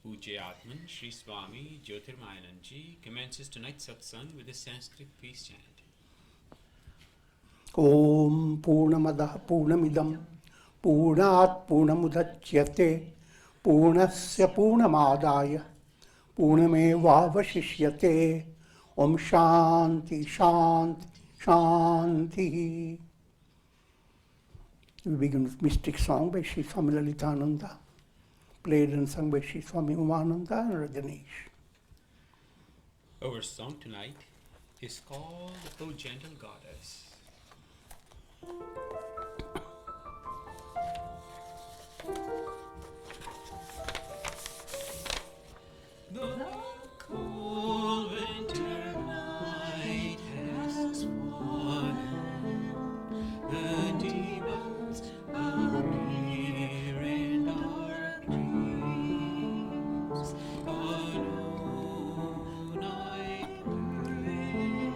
Pujya Atman Sri Swami Jyotirmayananda Ji commences tonight's Satsang with a Sanskrit peace chant. Om Purnamadah Purnamidam Purnat Purnamudachyate Purnasya Purnamadaya Purnamevavashishyate. Om Shanti Shanti Shanti. We begin with mystic song by Sri Swami Lalitananda, played and sung by Sri Swami Umananda and Rajneesh. Our song tonight is called O Gentle Goddess. The cold winter night has fallen. The demons are near in our dreams. Alone I pray,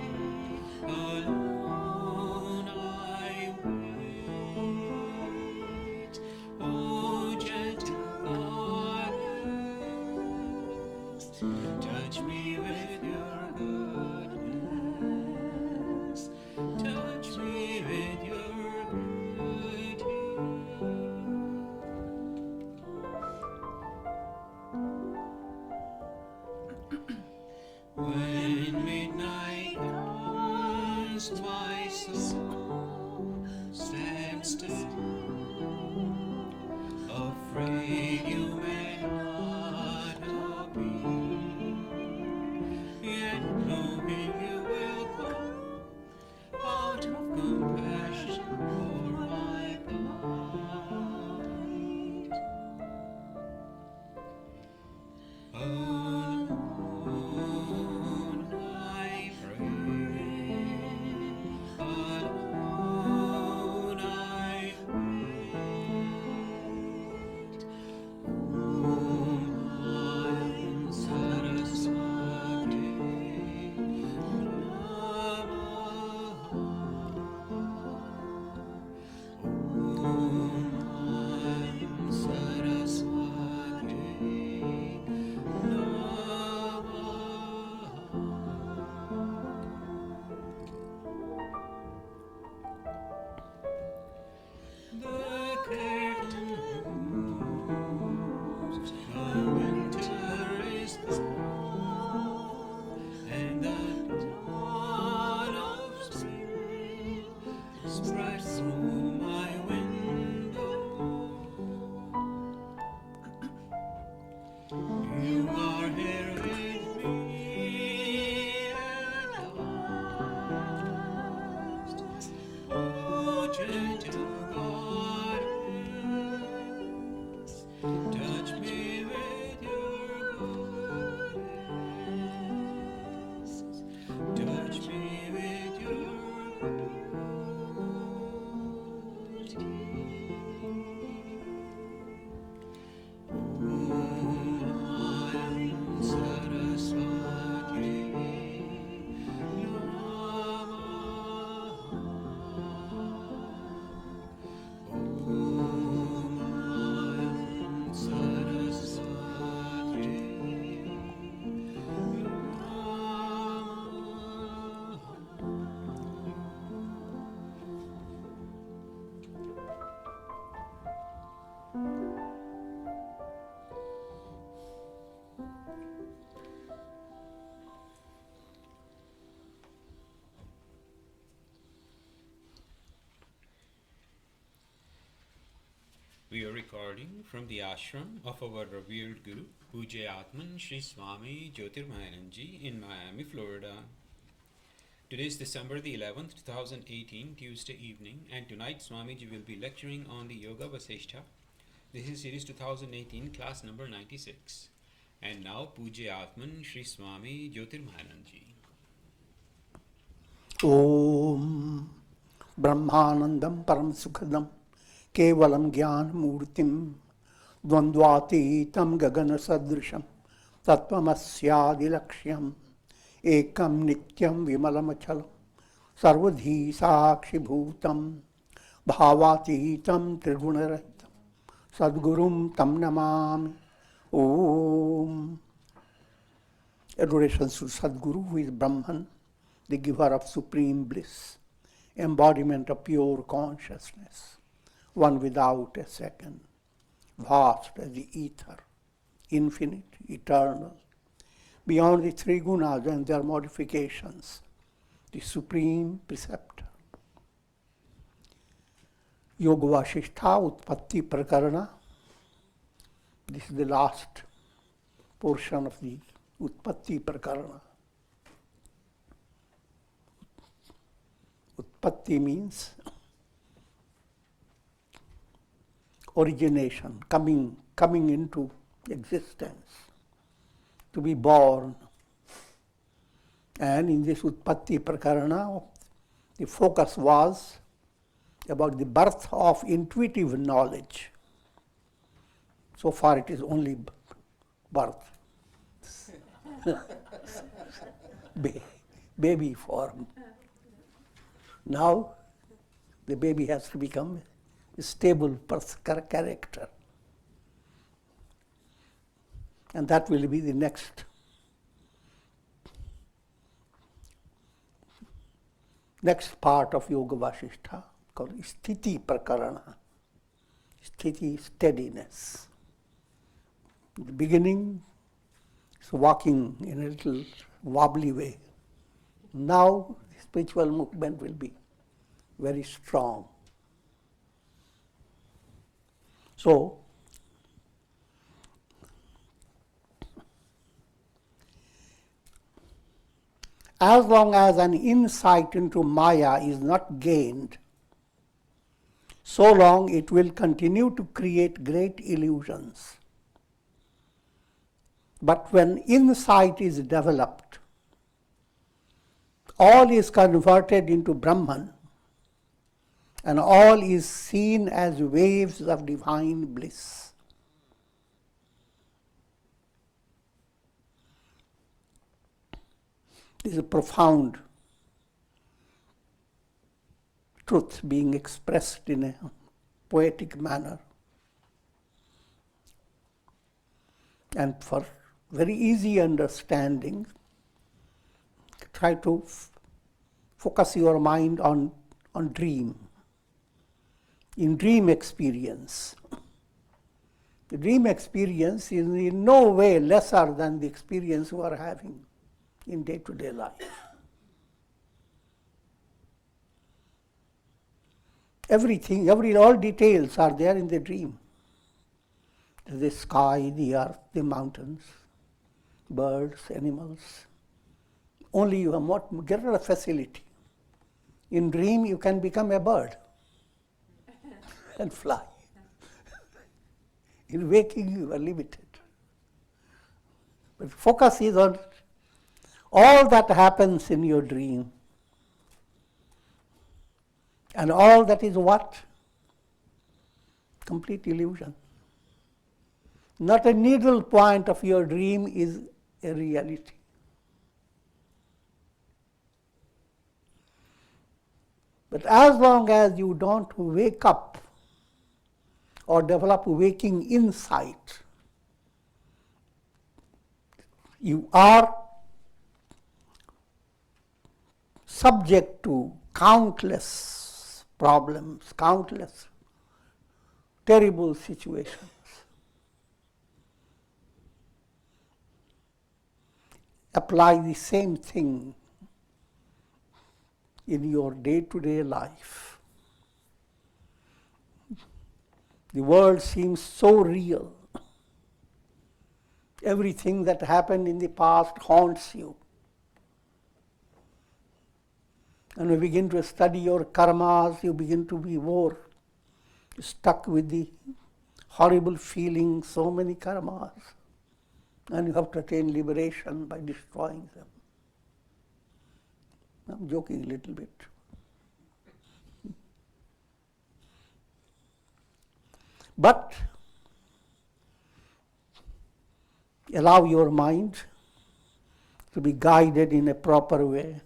alone I wait. O gentle goddess, touch me with your goodness. Touch me with your beauty. When midnight comes, my soul stands still, afraid you may not appear, yet knowing you will come out of compassion for my plight. Alone I pray, alone I wait. Om Saraswati Namaha. Om Saraswati Namaha. The curtain moves, the winter is gone, and the dawn of spring spreads through my window. You are here with me at last. Oh, gentle goddess, touch me with your goodness. Touch me with your beauty. Om Saraswati Namaha. Om Saraswati We are recording from the ashram of our revered Guru, Pujya Atman Sri Swami Jyotirmayananda Ji in Miami, Florida. Today is December the 11th, 2018, Tuesday evening, and tonight Swami Ji will be lecturing on the Yoga Vasistha. This is series 2018, class number 96. And now Pujya Atman Sri Swami Jyotirmayananda Ji. Om Brahmanandam Param Sukhadam Kevalam Jnana Murtim Dvandvatitam Gagana Sadrisham Tattvamasya Laksham Ekam Nityam Vimalamachalam Sarvadhi Sakshi Bhutam Bhavatitam Trigunarattam Sadgurum Tam Namami Om Adorations to Sadguru, who is Brahman, the giver of supreme bliss, embodiment of pure consciousness, one without a second, vast as the ether, infinite, eternal, beyond the three gunas and their modifications, the supreme preceptor. Yoga Vasistha Utpatti Prakarana. This is the last portion of the Utpatti Prakarana. Utpatti means origination, coming into existence, to be born. And in this Utpatti Prakarana, the focus was about the birth of intuitive knowledge. So far it is only birth. Baby form. Now the baby has to become a stable character. And that will be the next part of Yoga Vasistha, called Sthiti Prakarana. Sthiti, steadiness. In the beginning, it's walking in a little wobbly way. Now, the spiritual movement will be very strong. So, as long as an insight into Maya is not gained, so long it will continue to create great illusions. But when insight is developed, all is converted into Brahman, and all is seen as waves of divine bliss. This is a profound truth being expressed in a poetic manner. And for very easy understanding, try to focus your mind on dream. In dream experience. The dream experience is in no way lesser than the experience you are having in day-to-day life. Everything, all details are there in the dream. The sky, the earth, the mountains, birds, animals. Only you have more greater facility. In dream you can become a bird and fly. In waking you are limited. But focus is on all that happens in your dream. And all that is what? Complete illusion. Not a needle point of your dream is a reality. But as long as you don't wake up or develop waking insight, you are subject to countless problems, countless terrible situations. Apply the same thing in your day-to-day life. The world seems so real. Everything that happened in the past haunts you. And when you begin to study your karmas, you begin to be more stuck with the horrible feeling, so many karmas. And you have to attain liberation by destroying them. I'm joking a little bit. But allow your mind to be guided in a proper way.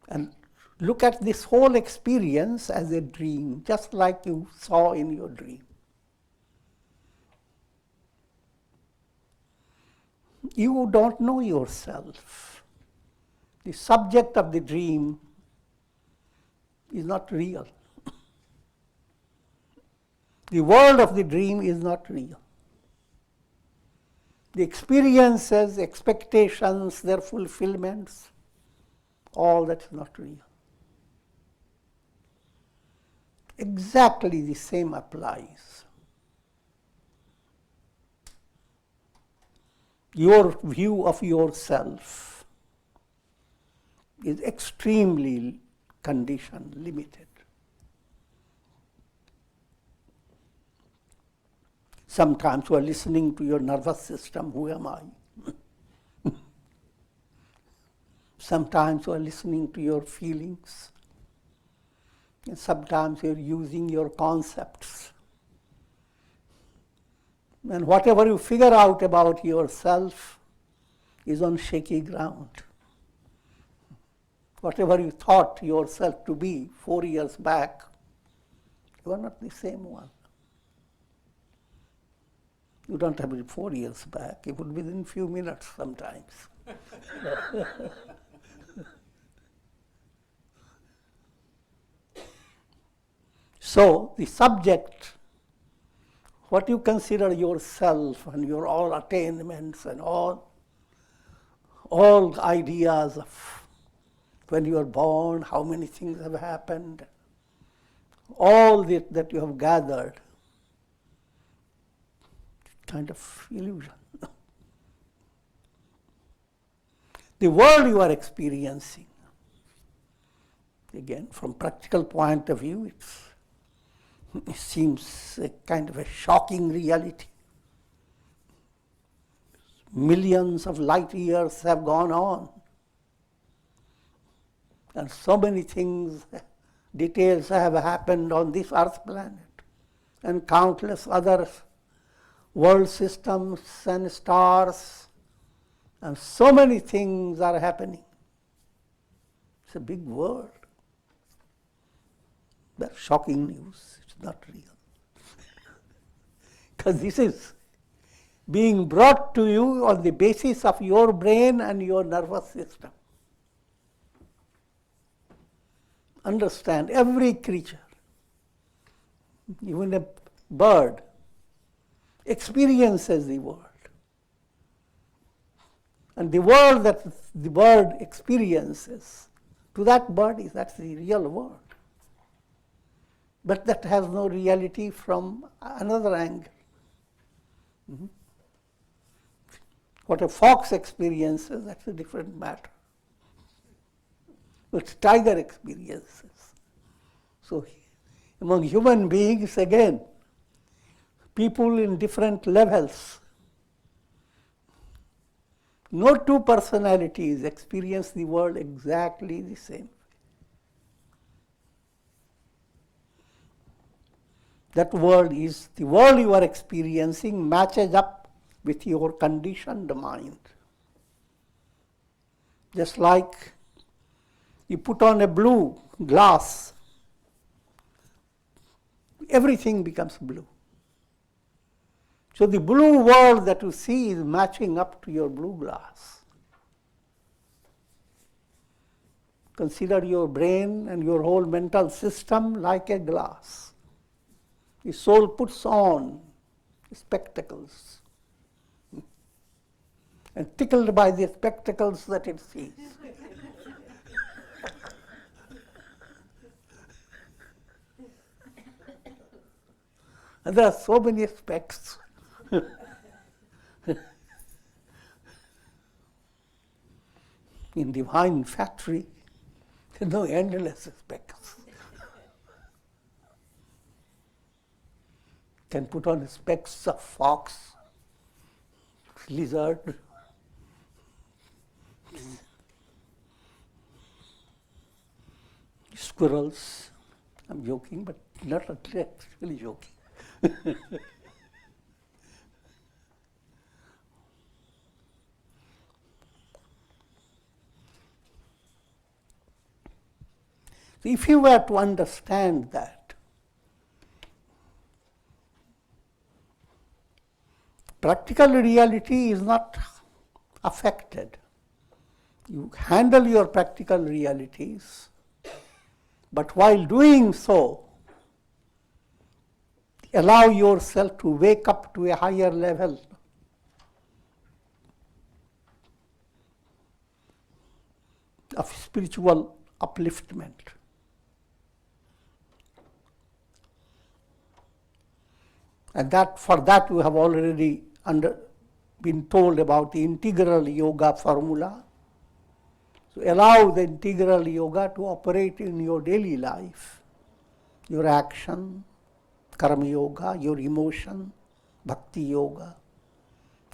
And look at this whole experience as a dream, just like you saw in your dream. You don't know yourself. The subject of the dream is not real. The world of the dream is not real. The experiences, expectations, their fulfillments, all that is not real. Exactly the same applies. Your view of yourself is extremely conditioned, limited. Sometimes you are listening to your nervous system, who am I? Sometimes you are listening to your feelings. And sometimes you are using your concepts. And whatever you figure out about yourself is on shaky ground. Whatever you thought yourself to be 4 years back, you are not the same one. You don't have it 4 years back. It would be within a few minutes sometimes. So the subject, what you consider yourself and your all attainments and all ideas of when you are born, how many things have happened, all that you have gathered, kind of illusion. The world you are experiencing, again, from practical point of view, it seems a kind of a shocking reality. Millions of light years have gone on, and so many things, details have happened on this earth planet, and countless other world systems and stars, and so many things are happening. It's a big world. That's shocking news. It's not real. Because this is being brought to you on the basis of your brain and your nervous system. Understand, every creature, even a bird, experiences the world. And the world that the bird experiences, to that bird, that's the real world. But that has no reality from another angle. Mm-hmm. What a fox experiences, that's a different matter. What tiger experiences. So among human beings, again, people in different levels. No two personalities experience the world exactly the same. That world is, the world you are experiencing matches up with your conditioned mind. Just like you put on a blue glass, everything becomes blue. So the blue world that you see is matching up to your blue glass. Consider your brain and your whole mental system like a glass. The soul puts on spectacles and tickled by the spectacles that it sees. And there are so many specks. In divine factory, there are no endless specks. Can put on specks of fox, lizard, squirrels. I'm joking, but not actually joking. If you were to understand that, practical reality is not affected. You handle your practical realities, but while doing so, allow yourself to wake up to a higher level of spiritual upliftment. And for that you have already been told about the integral yoga formula. So allow the integral yoga to operate in your daily life, your action, karma yoga, your emotion, bhakti yoga,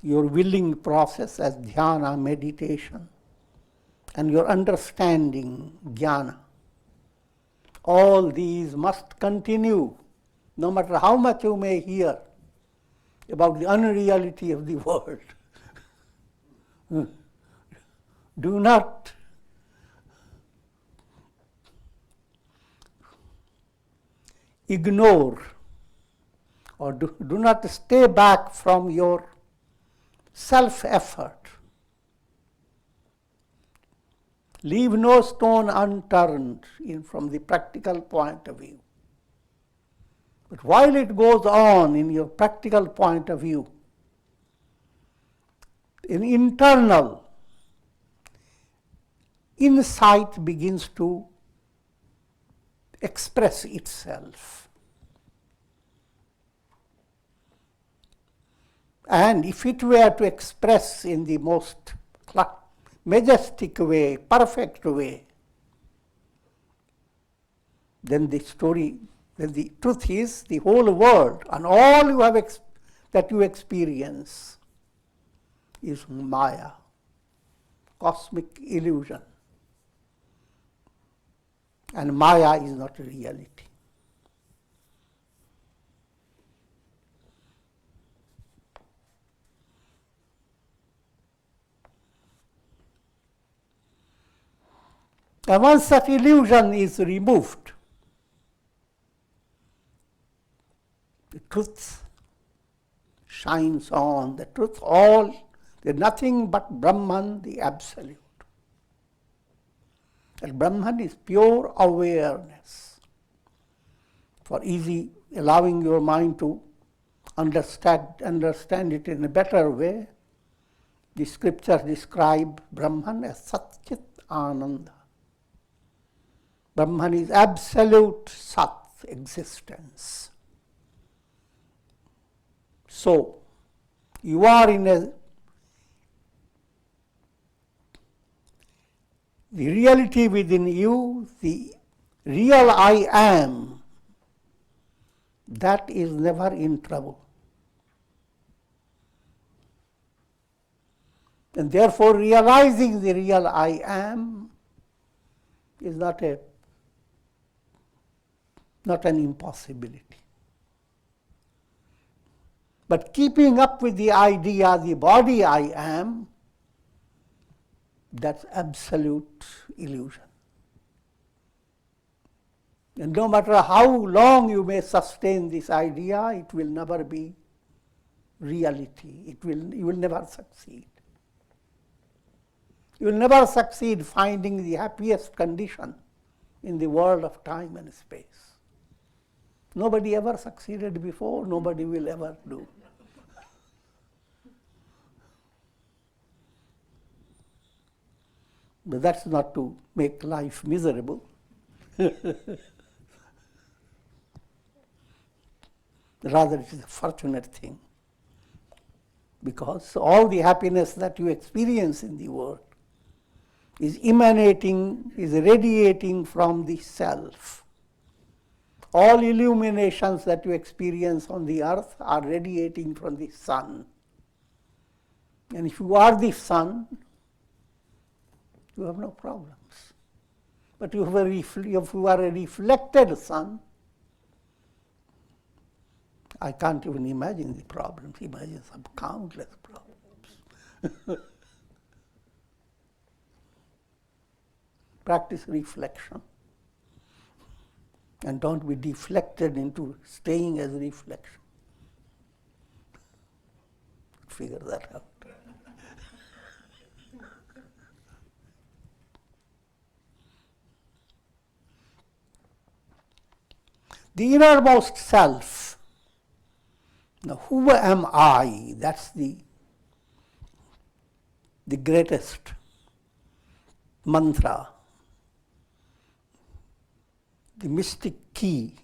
your willing process as dhyana, meditation, and your understanding, jnana. All these must continue, no matter how much you may hear about the unreality of the world. Do not ignore or do not stay back from your self-effort. Leave no stone unturned from the practical point of view. But while it goes on in your practical point of view, an internal insight begins to express itself. And if it were to express in the most majestic way, perfect way, then the truth is the whole world and all you have that you experience is Maya, cosmic illusion. And Maya is not reality. And once that illusion is removed, the truth shines on. The truth there's nothing but Brahman, the Absolute. And Brahman is pure awareness. For easy, allowing your mind to understand it in a better way, the scriptures describe Brahman as Satchit Ananda. Brahman is absolute Sat, existence. So, you are the reality within you, the real I am, that is never in trouble. And therefore realizing the real I am is not an impossibility. But keeping up with the idea, the body I am, that's absolute illusion. And no matter how long you may sustain this idea, it will never be reality. You will never succeed. You will never succeed finding the happiest condition in the world of time and space. Nobody ever succeeded before, nobody will ever do. But that's not to make life miserable. Rather, it is a fortunate thing. Because all the happiness that you experience in the world is emanating, is radiating from the self. All illuminations that you experience on the earth are radiating from the sun. And if you are the sun, you have no problems. But if you are a reflected sun, I can't even imagine the problems. Imagine some countless problems. Practice reflection. And don't be deflected into staying as reflection. Figure that out. The innermost self. Now, who am I? That's the greatest mantra, the mystic key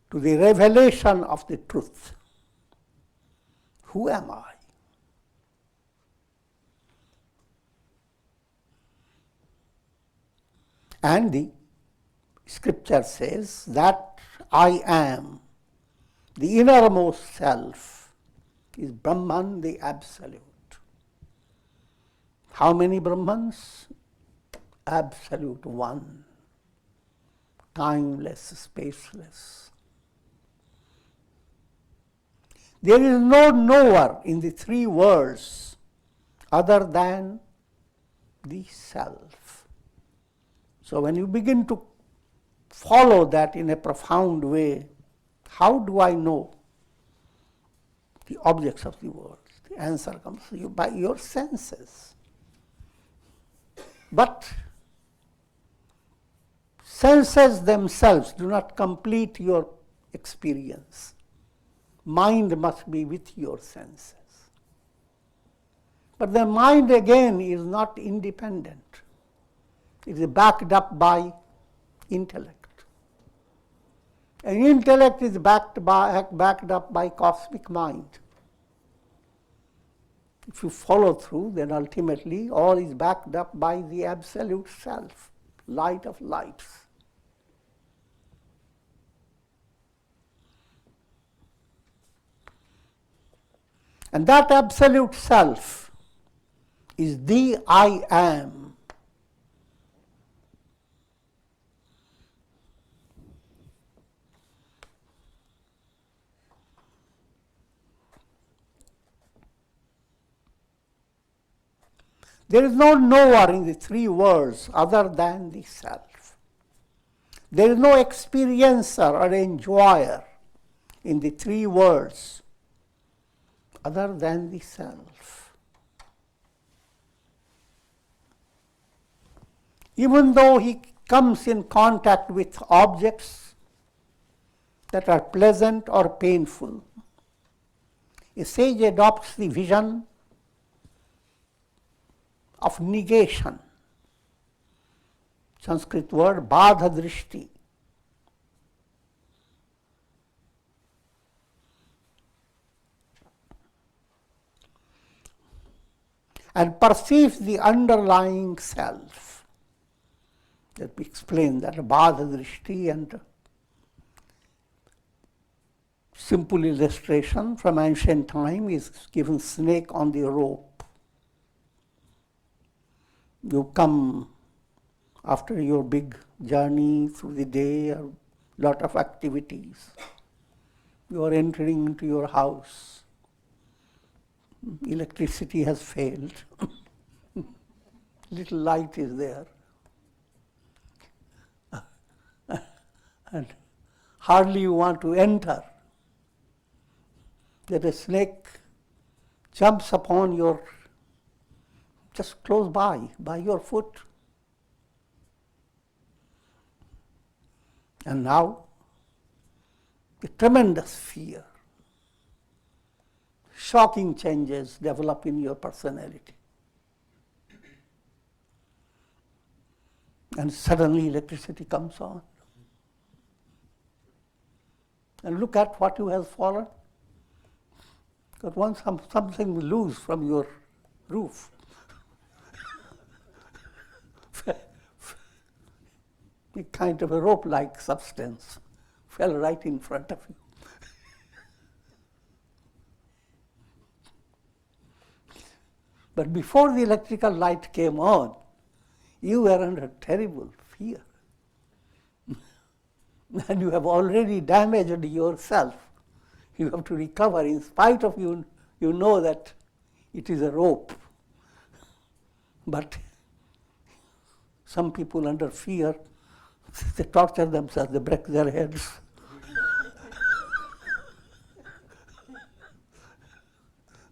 to the revelation of the truth. Who am I? And the scripture says that I am, the innermost self, is Brahman, the absolute. How many Brahmans? Absolute one. Timeless, spaceless. There is no knower in the three worlds other than the self. So when you begin to follow that in a profound way, how do I know the objects of the world? The answer comes to you by your senses. But senses themselves do not complete your experience. Mind must be with your senses. But the mind again is not independent. It is backed up by intellect. And intellect is backed up by cosmic mind. If you follow through, then ultimately all is backed up by the absolute self, light of lights. And that absolute self is the I am. There is no knower in the three worlds other than the self. There is no experiencer or enjoyer in the three worlds other than the self. Even though he comes in contact with objects that are pleasant or painful, a sage adopts the vision of negation. Sanskrit word badha drishti. And perceives the underlying self. Let me explain that. Badha drishti, and simple illustration from ancient time is given snake on the rope. You come after your big journey through the day, a lot of activities. You are entering into your house. Electricity has failed. Little light is there. And hardly you want to enter, that a snake jumps upon your, just close by your foot. And now, a tremendous fear, shocking changes develop in your personality. And suddenly electricity comes on. And look at what you have fallen. Got once something loose from your roof. A kind of a rope-like substance fell right in front of you. But before the electrical light came on, you were under terrible fear. And you have already damaged yourself. You have to recover. In spite of you know that it is a rope. But some people under fear, they torture themselves, they break their heads.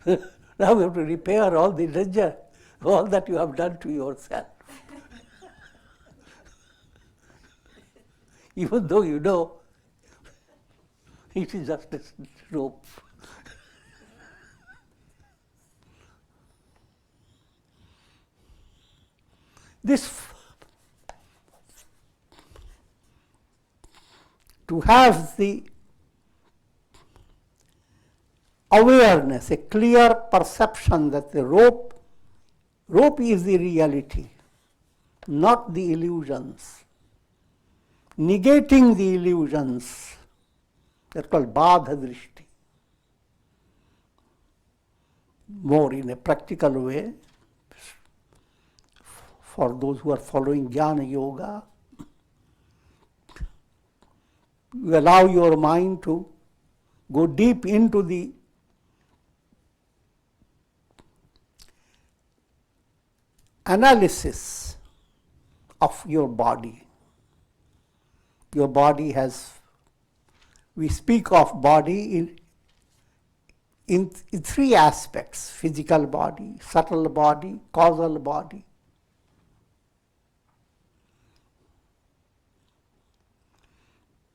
Now you have to repair all the danger, all that you have done to yourself. even though you know it is just a rope. To have the awareness, a clear perception that the rope is the reality, not the illusions. Negating the illusions, that's called badha drishti. More in a practical way, for those who are following jnana yoga, you allow your mind to go deep into the analysis of your body. Your body has, we speak of body in three aspects: physical body, subtle body, causal body.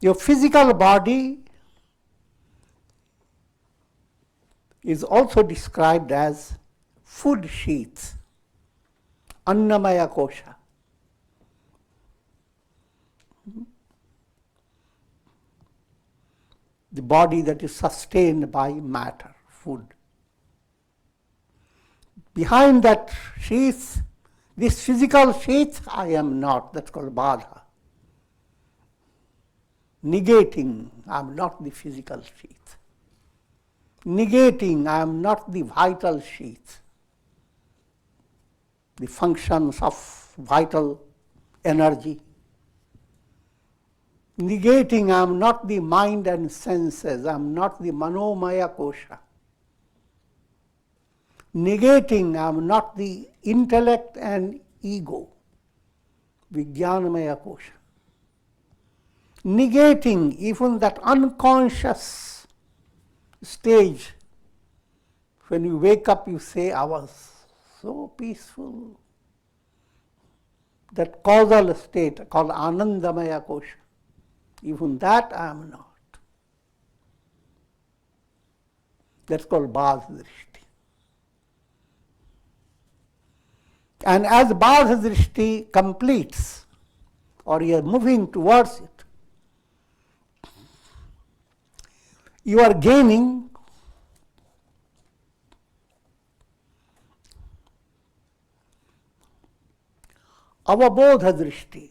Your physical body is also described as food sheath, annamaya kosha. The body that is sustained by matter, food. Behind that sheath, this physical sheath, I am not, that's called badha. Negating, I am not the physical sheath. Negating, I am not the vital sheath. The functions of vital energy. Negating, I am not the mind and senses, I am not the manomaya kosha. Negating, I am not the intellect and ego, vijnanamaya kosha. Negating even that unconscious stage. When you wake up, you say, I was so peaceful. That causal state called anandamaya kosha. Even that I am not. That's called badha drishti. And as badha drishti completes, or you are moving towards it, you are gaining avabodha drishti.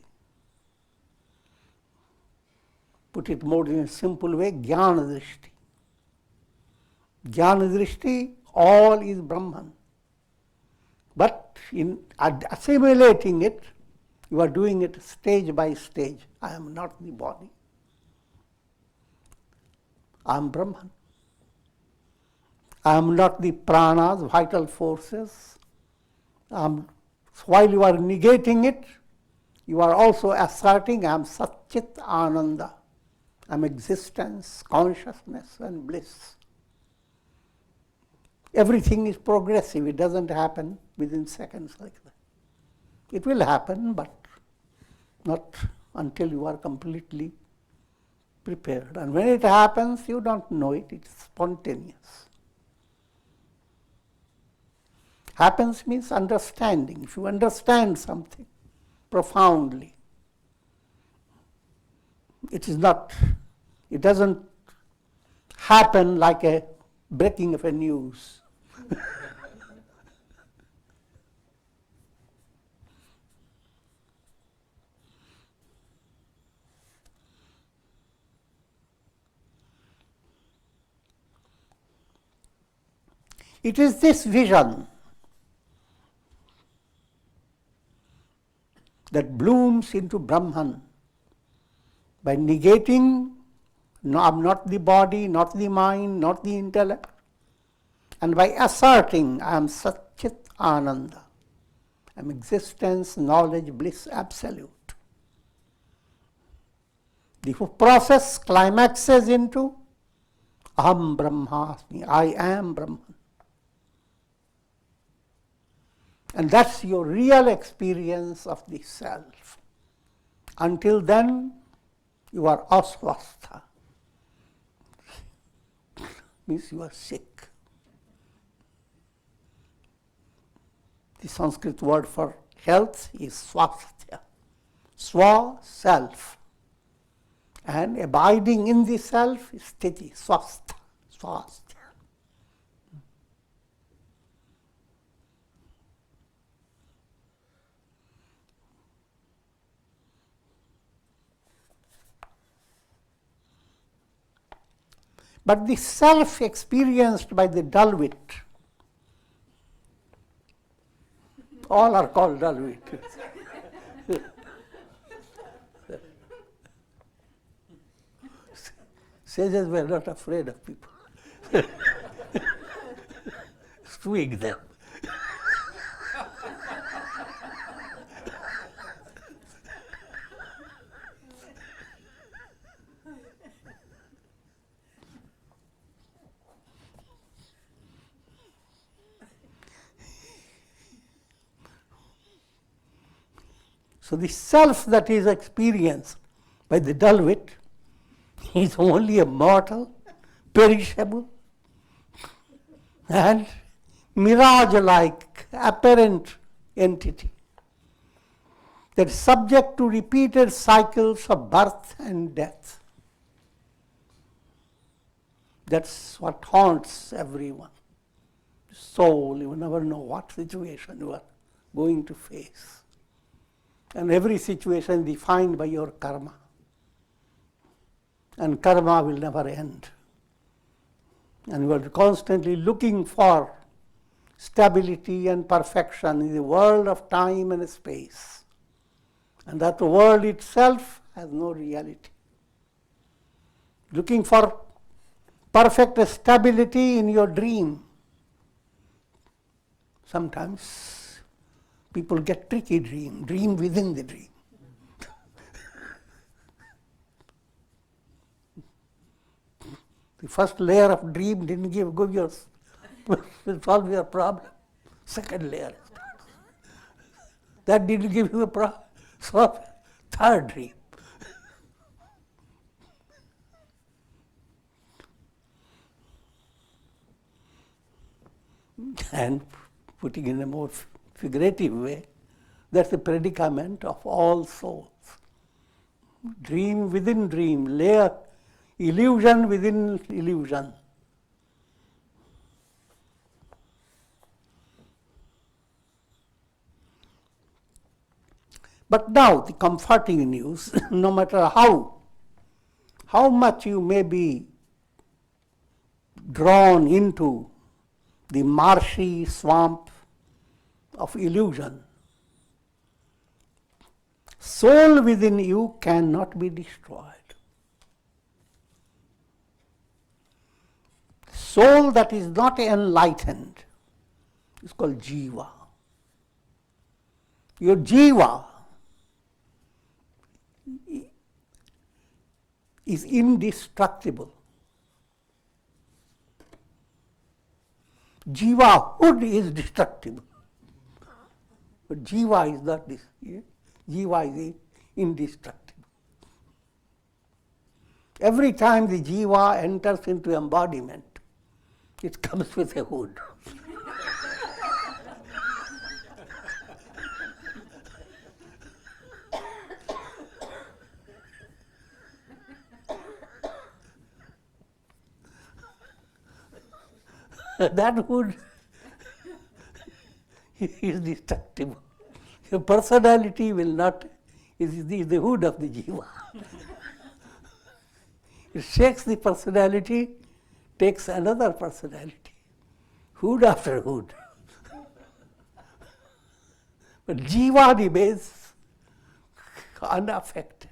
Put it more in a simple way, jnana drishti. Jnana drishti, all is Brahman. But in assimilating it, you are doing it stage by stage. I am not the body. I am Brahman. I am not the pranas, vital forces. While you are negating it, you are also asserting I am Satchit Ananda. I am existence, consciousness and bliss. Everything is progressive. It doesn't happen within seconds like that. It will happen, but not until you are completely prepared. And when it happens, you don't know it. It's spontaneous. Happens means understanding. If you understand something profoundly, it doesn't happen like a breaking of a news. It is this vision that blooms into Brahman by negating, no, I am not the body, not the mind, not the intellect, and by asserting I am Satchit Ananda. I am existence, knowledge, bliss, absolute. The process climaxes into Aham Brahmasmi, I am Brahman. And that's your real experience of the self. Until then, you are aswastha, means you are sick. The Sanskrit word for health is swasthya, swa, self, and abiding in the self is sthiti, swastha, swasthya. But the self experienced by the dull wit, all are called dull wit. Sages were not afraid of people. Swing them. So the self that is experienced by the dull wit is only a mortal, perishable, and mirage-like apparent entity that is subject to repeated cycles of birth and death. That's what haunts everyone. Soul, you never know what situation you are going to face. And every situation defined by your karma. And karma will never end. And you are constantly looking for stability and perfection in the world of time and space. And that world itself has no reality. Looking for perfect stability in your dream. Sometimes people get tricky dream within the dream. The first layer of dream didn't give yours, solve your problem. Second layer. That didn't give you a problem. Solve third dream. And putting in a more figurative way, that's the predicament of all souls. Dream within dream, layer, illusion within illusion. But now the comforting news, no matter how much you may be drawn into the marshy swamp of illusion, soul within you cannot be destroyed. Soul that is not enlightened is called jiva. Your jiva is indestructible. Jiva-hood is destructible. But jiva is not this. Yeah? Jiva is indestructible. Every time the jiva enters into embodiment, it comes with a hood. That hood is destructible. Your personality will not, is the hood of the jiva. It shakes the personality, takes another personality, hood after hood. But jiva remains unaffected.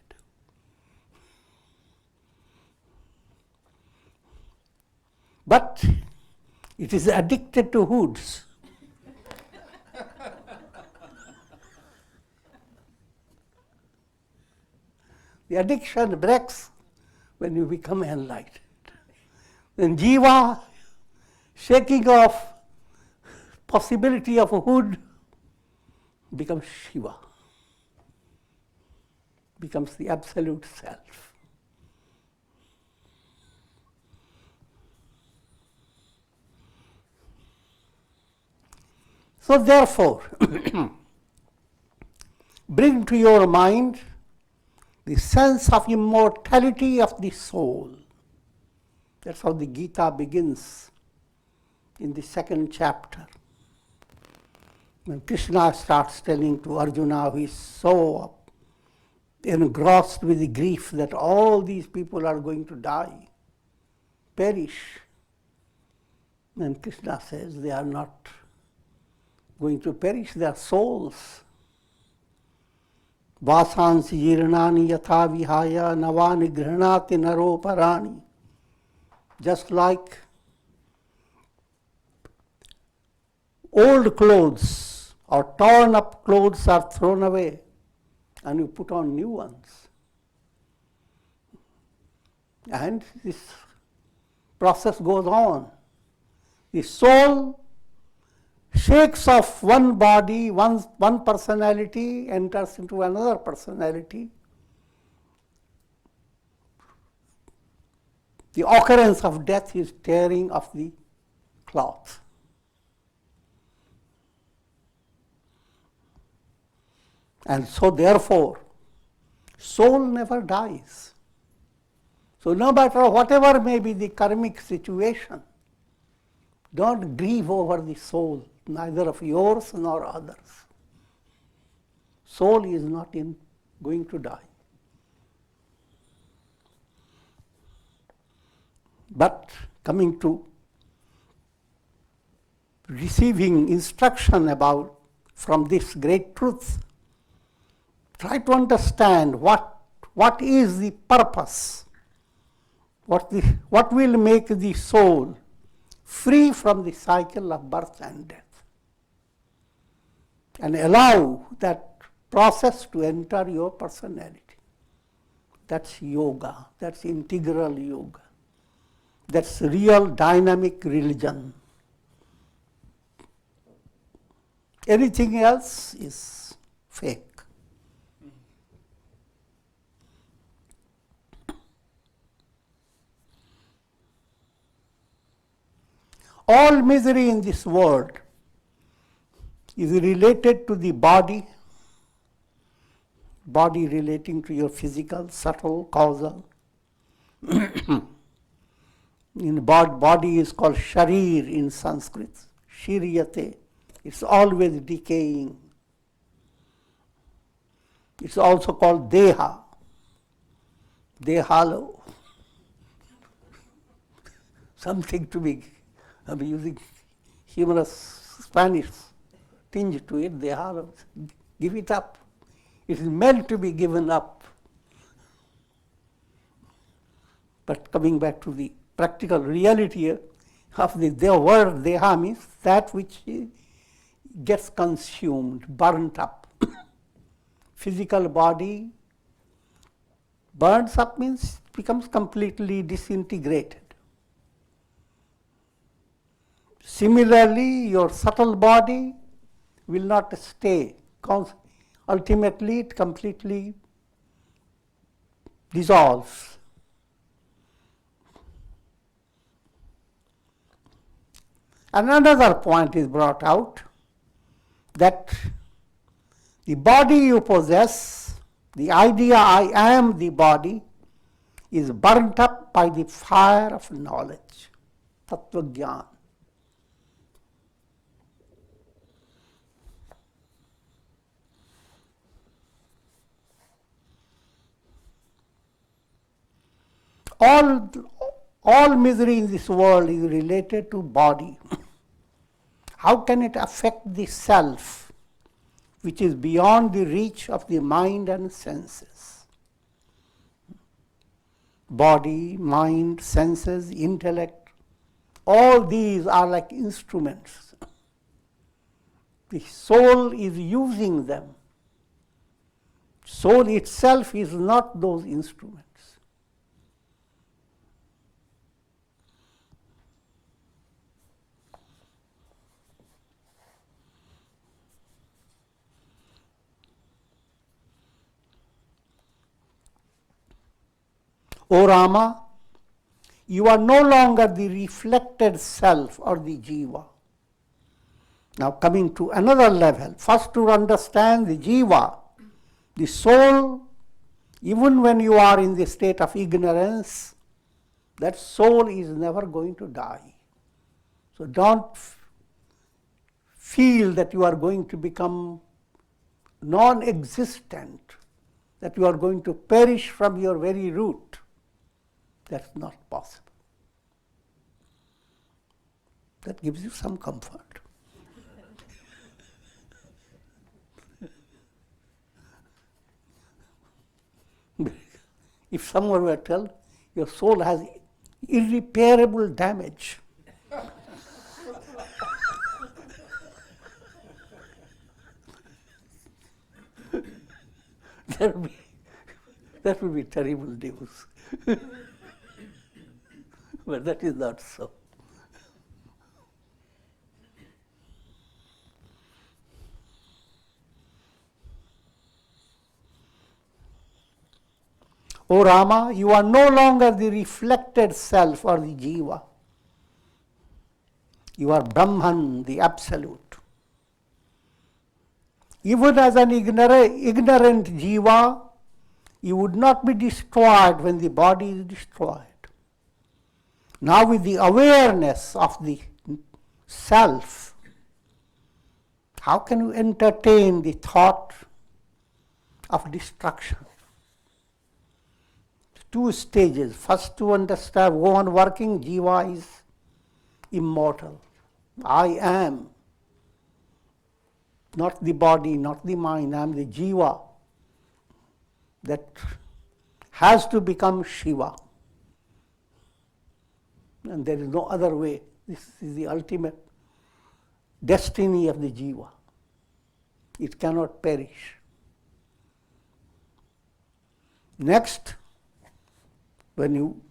But it is addicted to hoods. The addiction breaks when you become enlightened. Then jiva, shaking off possibility of a hood, becomes Shiva, becomes the absolute self. So therefore, bring to your mind the sense of immortality of the soul. That's how the Gita begins in the second chapter. When Krishna starts telling to Arjuna, who is so engrossed with the grief that all these people are going to die, perish. And Krishna says they are not going to perish, they are souls. Vasansi jirnani yatha vihaya navani granati naroparani. Just like old clothes or torn up clothes are thrown away and you put on new ones. And this process goes on. The soul shakes off one body, one personality, enters into another personality. The occurrence of death is tearing of the cloth. And so therefore, soul never dies. So no matter whatever may be the karmic situation, don't grieve over the soul, neither of yours nor others. Soul is not going to die. But coming to receiving instruction from this great truth, try to understand what is the purpose, what will make the soul free from the cycle of birth and death, and allow that process to enter your personality. That's yoga, that's integral yoga, that's real dynamic religion. Anything else is fake. All misery in this world is related to the body relating to your physical, subtle, causal. In body is called sharir in Sanskrit, shiryate. It's always decaying. It's also called deha, dehalo. Something to be, I'm using humorous Spanish tinge to it, dehalo. Give it up. It is meant to be given up. But coming back to the practical reality of the word deha means that which gets consumed, burnt up. Physical body burns up means becomes completely disintegrated. Similarly, your subtle body will not stay. Ultimately, it completely dissolves. And another point is brought out, that the body you possess, the idea I am the body, is burnt up by the fire of knowledge, tattva jnana. All misery in this world is related to body. How can it affect the self, which is beyond the reach of the mind and senses? Body, mind, senses, intellect, all these are like instruments. The soul is using them. Soul itself is not those instruments. O Rama, you are no longer the reflected self or the jiva. Now coming to another level, first to understand the jiva, the soul, even when you are in the state of ignorance, that soul is never going to die. So don't feel that you are going to become non-existent, that you are going to perish from your very root. That's not possible. That gives you some comfort. If someone were to tell, your soul has irreparable damage, that would be terrible news. But that is not so. O Rama, you are no longer the reflected self or the jiva. You are Brahman, the absolute. Even as an ignorant jiva, you would not be destroyed when the body is destroyed. Now with the awareness of the self, how can you entertain the thought of destruction? Two stages. First, to understand, go on working, jiva is immortal. I am. Not the body, not the mind, I am the jiva that has to become Shiva. And there is no other way. This is the ultimate destiny of the jiva. It cannot perish. Next, when you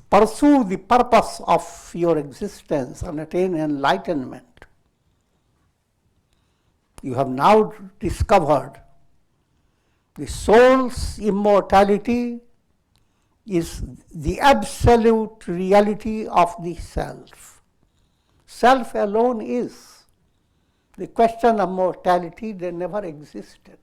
pursue the purpose of your existence and attain enlightenment, you have now discovered the soul's immortality is the absolute reality of the self. Self alone is. The question of mortality, they never existed.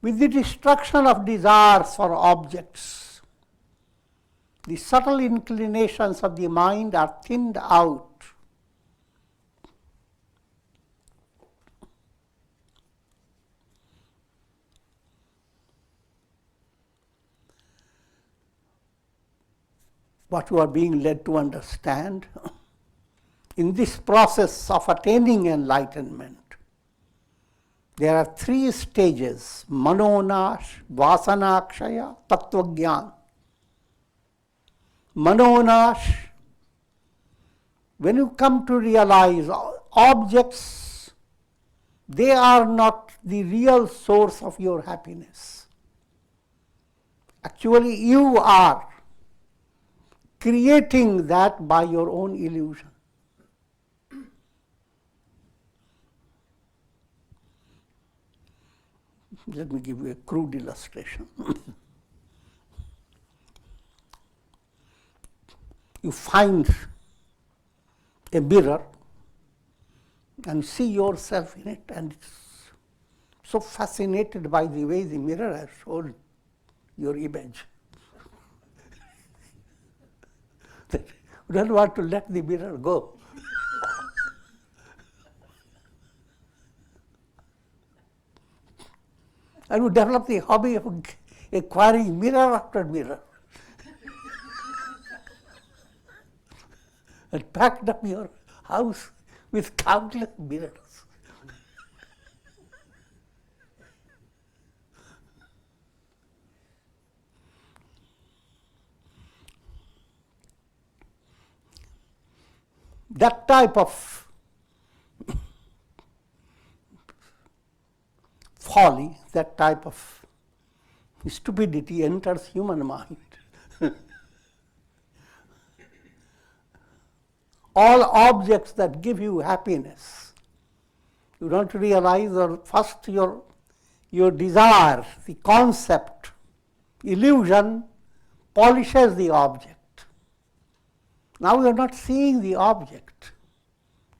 With the destruction of desires for objects, the subtle inclinations of the mind are thinned out. What you are being led to understand, in this process of attaining enlightenment, there are three stages: manonash, vasanakshaya, tattvagyan. Manonash, when you come to realize objects, they are not the real source of your happiness. Actually, you are creating that by your own illusion. Let me give you a crude illustration. You find a mirror and see yourself in it, and it's so fascinated by the way the mirror has shown your image that you don't want to let the mirror go. And you develop the hobby of acquiring mirror after mirror. And packed up your house with countless mirrors. That type of folly, that type of stupidity enters human mind. All objects that give you happiness, you don't realize, or first your your desire, the concept, illusion polishes the object. Now you are not seeing the object,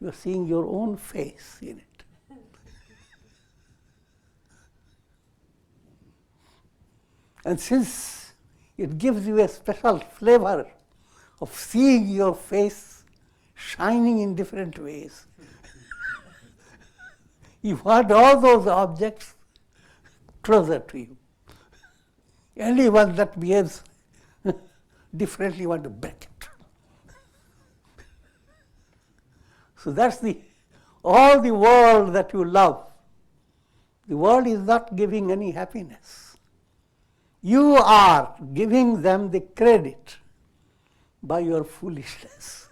you are seeing your own face in it. And since it gives you a special flavor of seeing your face shining in different ways, you want all those objects closer to you. Any one that behaves differently, you want to break it. So that's all the world that you love. The world is not giving any happiness. You are giving them the credit by your foolishness.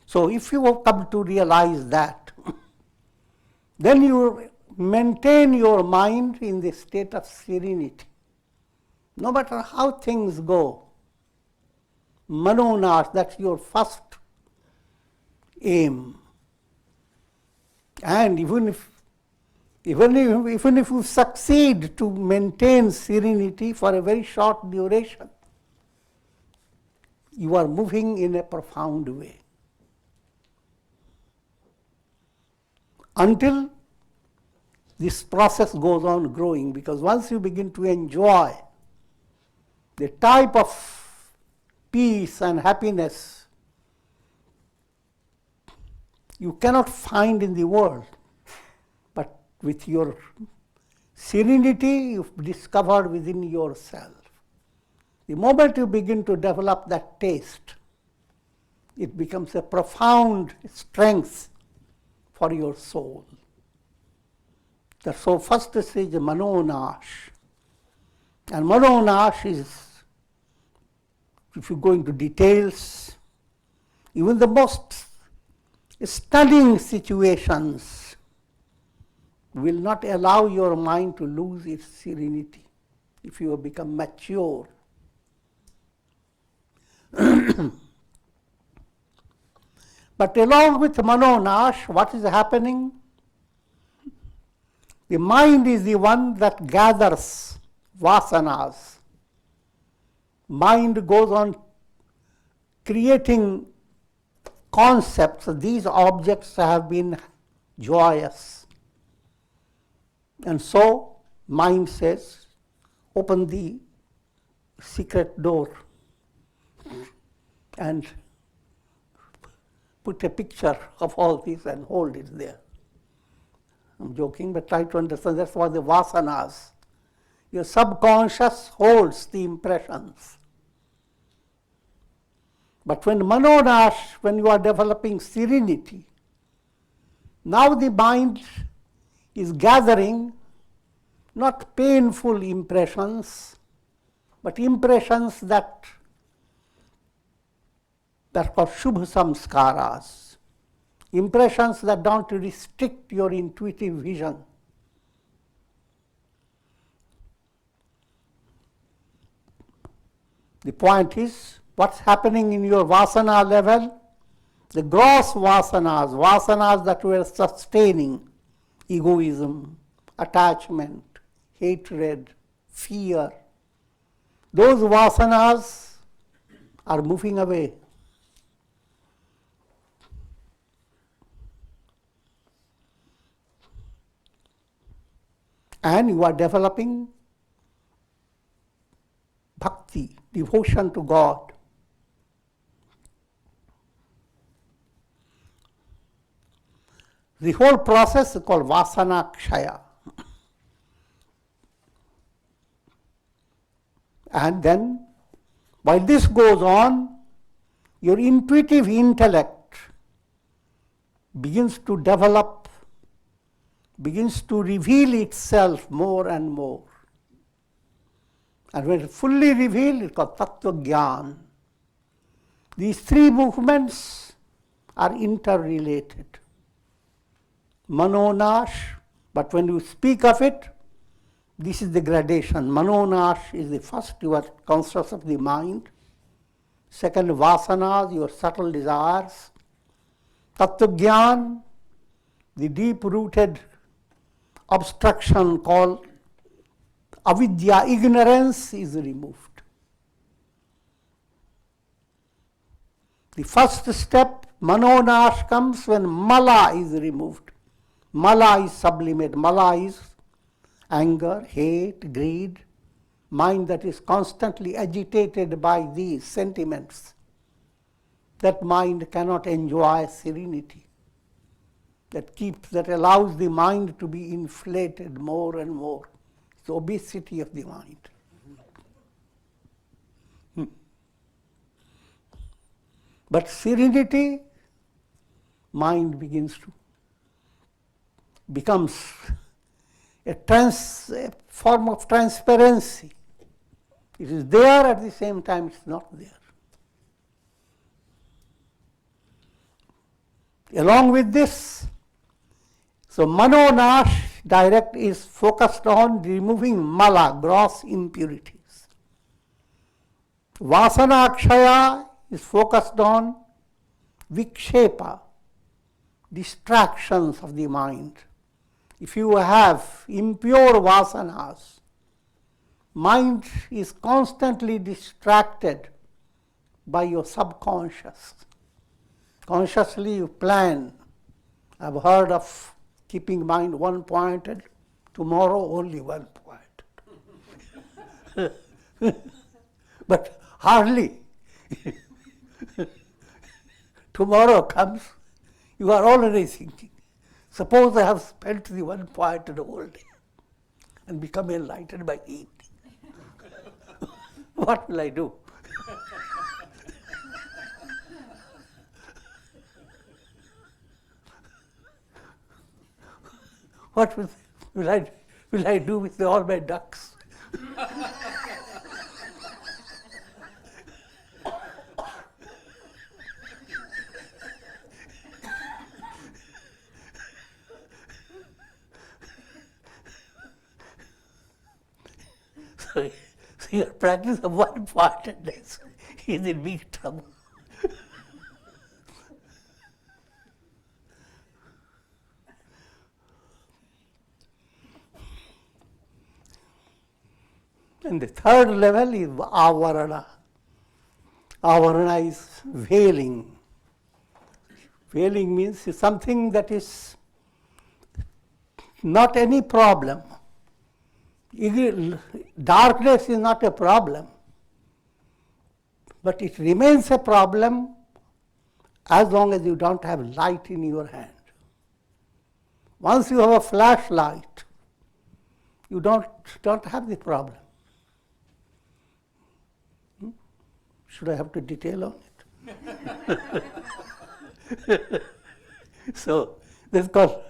So if you have come to realize that, then you maintain your mind in the state of serenity. No matter how things go, manonas, that's your first aim. And even if you succeed to maintain serenity for a very short duration, you are moving in a profound way. Until this process goes on growing, because once you begin to enjoy the type of peace and happiness you cannot find in the world, but with your serenity you've discovered within yourself. The moment you begin to develop that taste, it becomes a profound strength for your soul. So first stage, manonash. And manonash is, if you go into details, even the most stunning situations will not allow your mind to lose its serenity if you have become mature. But along with manonash, what is happening? The mind is the one that gathers vasanas. Mind goes on creating concepts. These objects have been joyous. And so, mind says, open the secret door and put a picture of all this and hold it there. I'm joking, but try to understand that's what the vasanas. Your subconscious holds the impressions. But when manonash, when you are developing serenity, now the mind is gathering not painful impressions, but impressions that are called shubha samskaras, impressions that don't restrict your intuitive vision. The point is, what's happening in your vasana level? The gross vasanas, vasanas that were sustaining egoism, attachment, hatred, fear, those vasanas are moving away. And you are developing bhakti, devotion to God. The whole process is called vasana kshaya. And then, while this goes on, your intuitive intellect begins to develop, begins to reveal itself more and more. And when fully revealed, it's called tattva jnana. These three movements are interrelated. Manonash, but when you speak of it, This is the gradation. Manonash is the first, you are conscious of the mind. Second, vasanas, your subtle desires. Tattva-gyan, the deep-rooted obstruction called avidya, ignorance, is removed. The first step, manonash, comes when mala is removed. Mala is sublimate. Mala is anger, hate, greed, mind that is constantly agitated by these sentiments. That mind cannot enjoy serenity. That allows the mind to be inflated more and more. It's the obesity of the mind. But serenity, mind becomes a form of transparency. It is there, at the same time it's not there. Along with this, so manonash direct is focused on removing mala, gross impurities. Vasanakshaya is focused on vikshepa, distractions of the mind. If you have impure vasanas, mind is constantly distracted by your subconscious. Consciously you plan. I've heard of keeping mind one-pointed, tomorrow only one-pointed. But hardly. Tomorrow comes, you are already thinking, suppose I have spent the one-pointed whole day and become enlightened by the evening. What will I do? What will I do with all my ducks? So your practice of one-pointedness is in big trouble. And the third level is avarana. Avarana is veiling. Veiling means something that is not any problem. Darkness is not a problem, but it remains a problem as long as you don't have light in your hand. Once you have a flashlight, you don't have the problem. Should I have to detail on it? So, this is called,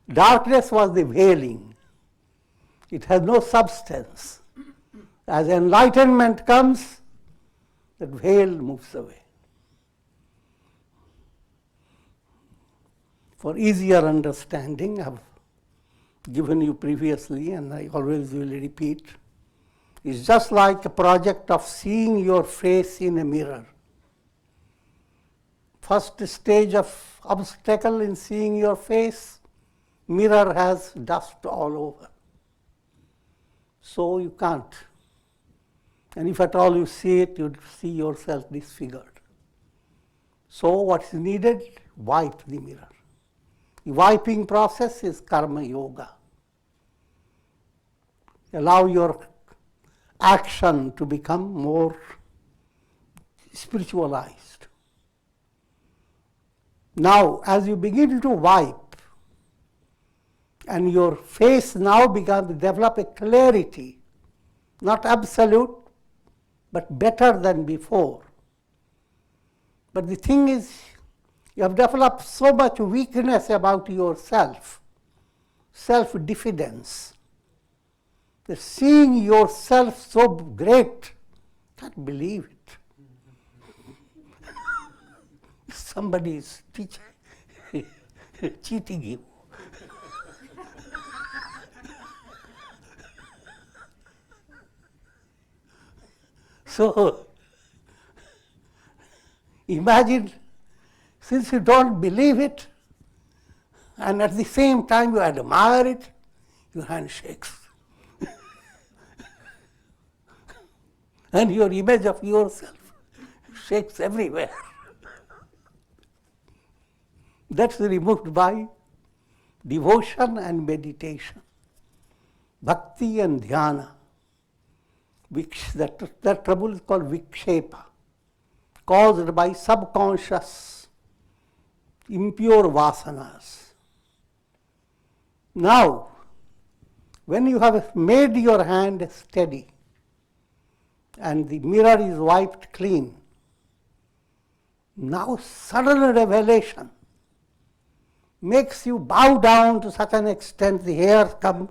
darkness was the veiling. It has no substance. As enlightenment comes, that veil moves away. For easier understanding, I have given you previously, and I always will repeat, it's just like a project of seeing your face in a mirror. First stage of obstacle in seeing your face, mirror has dust all over. So you can't. And if at all you see it, you see yourself disfigured. So what is needed? Wipe the mirror. The wiping process is karma yoga. Allow your action to become more spiritualized. Now, as you begin to wipe, and your face now develop a clarity, not absolute, but better than before. But the thing is, you have developed so much weakness about yourself, self-diffidence, that seeing yourself so great, can't believe it. Somebody is cheating you. So, imagine, since you don't believe it, and at the same time you admire it, your hand shakes. And your image of yourself shakes everywhere. That's removed by devotion and meditation, bhakti and dhyana. That trouble is called vikshepa, caused by subconscious, impure vasanas. Now, when you have made your hand steady and the mirror is wiped clean, now sudden revelation makes you bow down to such an extent the hairs come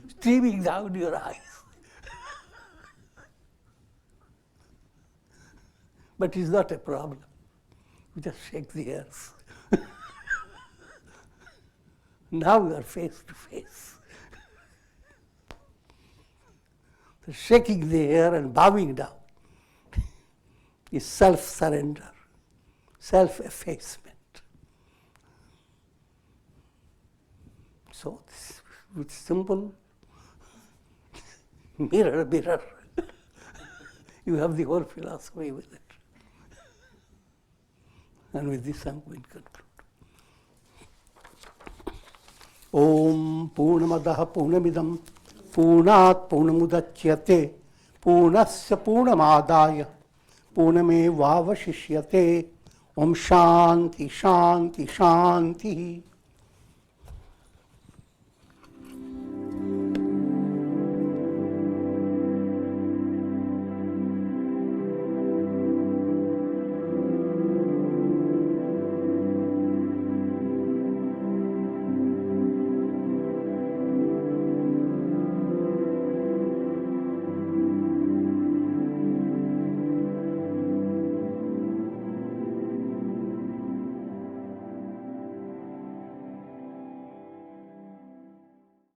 streaming down your eyes. But it's not a problem. You just shake the hairs. Now you are face to face. So shaking the hair and bowing down is self-surrender, self-effacement. So this, with simple mirror, mirror, you have the whole philosophy with it. And with this I'm going to conclude. Om Purnamadaha Purnamidam Purnat Purnamudachyate Purnasya Purnamadaya Purnamevavashishyate Om Shanti Shanti Shanti.